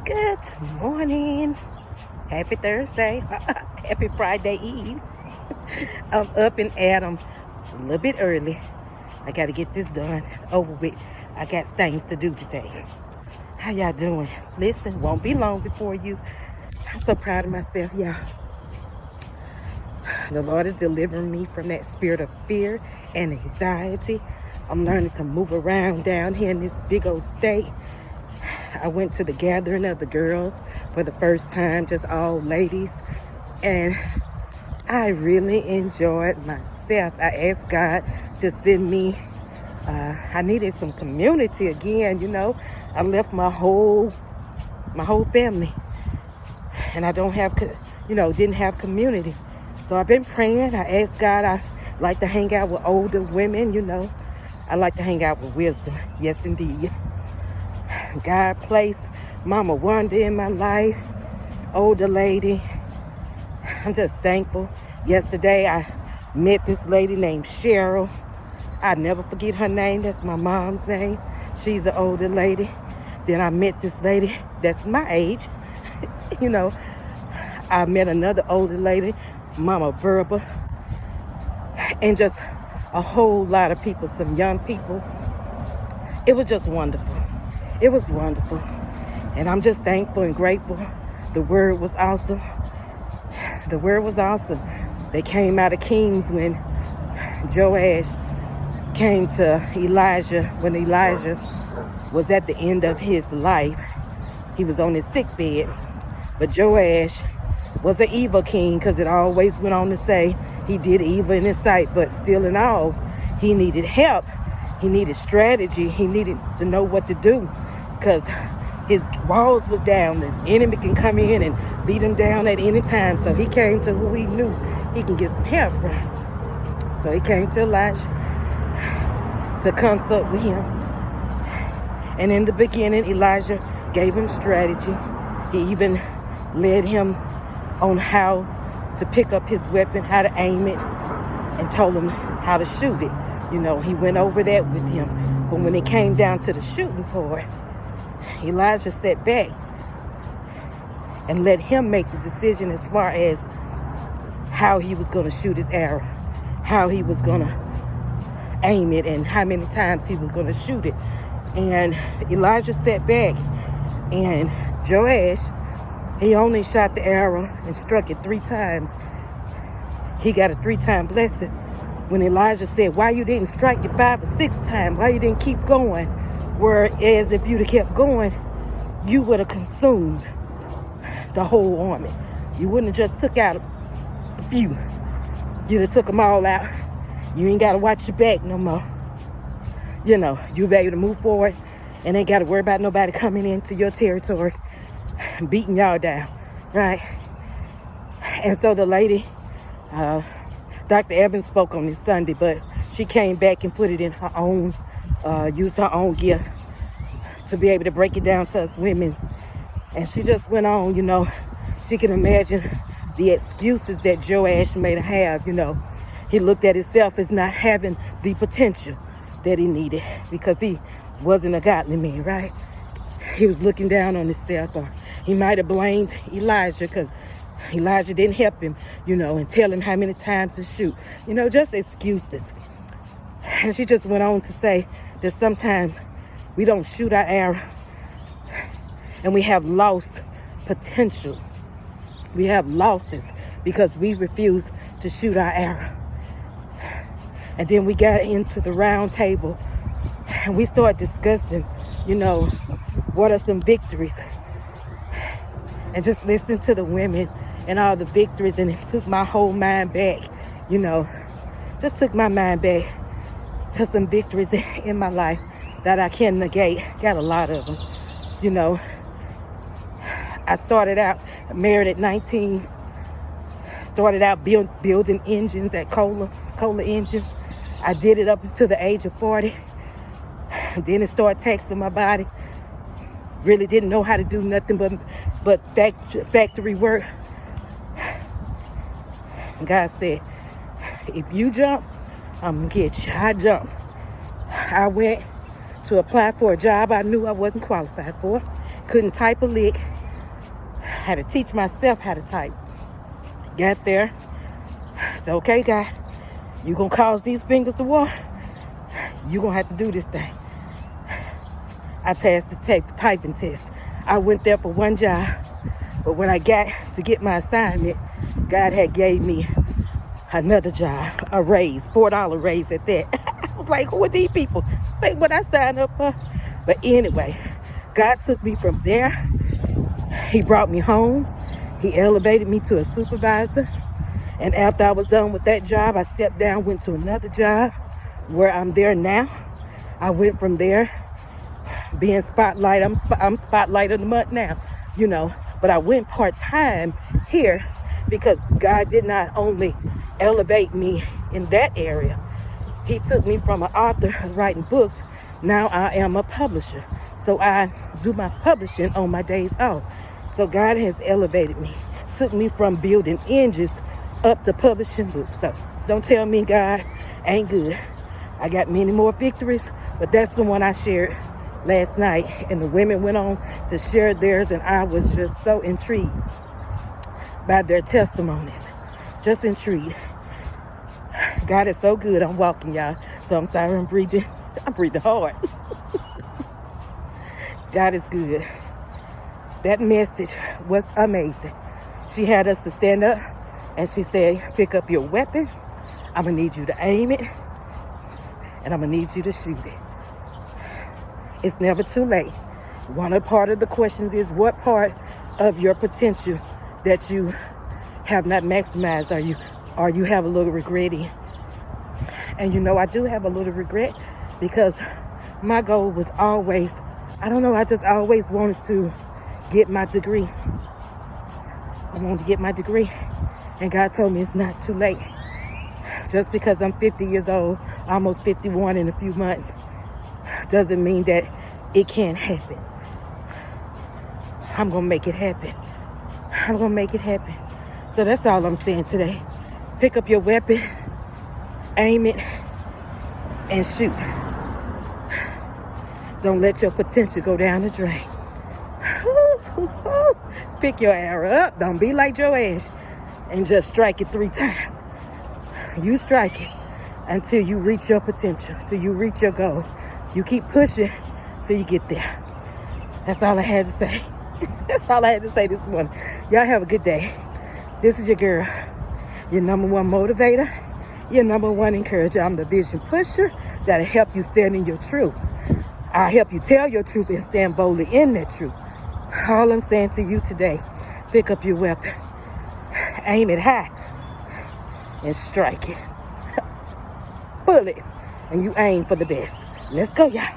Good morning. Happy Thursday. Happy Friday Eve. I'm up and at 'em a little bit early. I got to get this done, over with. I got things to do today. How y'all doing? Listen, won't be long before you. I'm so proud of myself, y'all. The Lord is delivering me from that spirit of fear and anxiety. I'm learning to move around down here in this big old state. I went to the gathering of the girls for the first time, just all ladies, and I really enjoyed myself. I asked God to send me, I needed some community again, you know. I left my whole family, and I don't have, didn't have community. So I've been praying. I asked God, I like to hang out with older women, you know. I like to hang out with wisdom, yes indeed. God placed Mama Wanda in my life, older lady. I'm just thankful. Yesterday I met this lady named Cheryl. I never forget her name. That's my mom's name. She's an older lady. Then I met this lady that's my age. You know, I met another older lady, Mama Verba, and just a whole lot of people, some young people. It was just wonderful. It was wonderful. And I'm just thankful and grateful. The word was awesome. The word was awesome. They came out of Kings when Joash came to Elijah, when Elijah was at the end of his life. He was on his sick bed. But Joash was an evil king, because it always went on to say he did evil in his sight, but still in all, he needed help. He needed strategy. He needed to know what to do, because his walls was down. The enemy can come in and beat him down at any time. So he came to who he knew he can get some help from. So he came to Elisha to consult with him. And in the beginning, Elijah gave him strategy. He even led him on how to pick up his weapon, how to aim it, and told him how to shoot it. You know, he went over that with him. But when it came down to the shooting part, Elijah sat back and let him make the decision as far as how he was going to shoot his arrow, how he was going to aim it, and how many times he was going to shoot it. And Elijah sat back, and Joash, he only shot the arrow and struck it 3 times. He got a 3-time blessing. When Elijah said, why you didn't strike it 5 or 6 times? Why you didn't keep going? Whereas if you'd have kept going, you would have consumed the whole army. You wouldn't have just took out a few. You'd have took them all out. You ain't got to watch your back no more. You know, you'll be able to move forward and ain't got to worry about nobody coming into your territory and beating y'all down, right? And so the lady, Dr. Evans spoke on this Sunday, but she came back and put it in her own, used her own gift to be able to break it down to us women. And she just went on, you know, she can imagine the excuses that Joash may have, you know. He looked at himself as not having the potential that he needed because he wasn't a godly man, right? He was looking down on himself, or he might have blamed Elijah because Elijah didn't help him, you know, and tell him how many times to shoot. You know, just excuses. And she just went on to say that sometimes we don't shoot our arrow and we have lost potential. We have losses because we refuse to shoot our arrow. And then we got into the round table and we started discussing, you know, what are some victories? And just listening to the women and all the victories, and it took my whole mind back, you know, just took my mind back to some victories in my life that I can't negate. Got a lot of them, you know. I started out married at 19, started out building engines at Kohler engines. I did it up until the age of 40. Then it started taxing my body. Really didn't know how to do nothing but factory work. God said, if you jump, I'm gonna get you. I jumped. I went to apply for a job I knew I wasn't qualified for, Couldn't type a lick. Had to teach myself how to type. Got there. Said, okay, God, you gonna cause these fingers to walk? You gonna have to do this thing. I passed the typing test. I went there for one job, but when I got to get my assignment, God had gave me another job, a raise, $4 raise at that. I was like, who are these people? This ain't what I signed up for. But anyway, God took me from there. He brought me home. He elevated me to a supervisor. And after I was done with that job, I stepped down, went to another job where I'm there now. I went from there being spotlight. I'm spotlight of the month now, you know. But I went part-time here because God did not only elevate me in that area. He took me from an author writing books. Now I am a publisher. So I do my publishing on my days off. So God has elevated me. Took me from building engines up to publishing books. So don't tell me God ain't good. I got many more victories, but that's the one I shared last night. And the women went on to share theirs, and I was just so intrigued by their testimonies. Just intrigued. God is so good. I'm walking, y'all. So I'm sorry I'm breathing hard. God is good. That message was amazing. She had us to stand up and she said, pick up your weapon. I'm going to need you to aim it. And I'm going to need you to shoot it. It's never too late. One part of the questions is what part of your potential that you have not maximized or you have a little regret in. And you know, I do have a little regret because my goal was always, I just always wanted to get my degree. I wanted to get my degree. And God told me it's not too late. Just because I'm 50 years old, almost 51 in a few months, doesn't mean that it can't happen. I'm going to make it happen. I'm going to make it happen. So that's all I'm saying today. Pick up your weapon, aim it, and shoot. Don't let your potential go down the drain. Pick your arrow up. Don't be like Joash and just strike it 3 times. You strike it until you reach your potential, till you reach your goal. You keep pushing till you get there. That's all I had to say. That's all I had to say this morning. Y'all have a good day. This is your girl, your number one motivator, your number one encourager. I'm the vision pusher that'll help you stand in your truth. I'll help you tell your truth and stand boldly in that truth. All I'm saying to you today, pick up your weapon, aim it high, and strike it. Pull it, and you aim for the best. Let's go, y'all.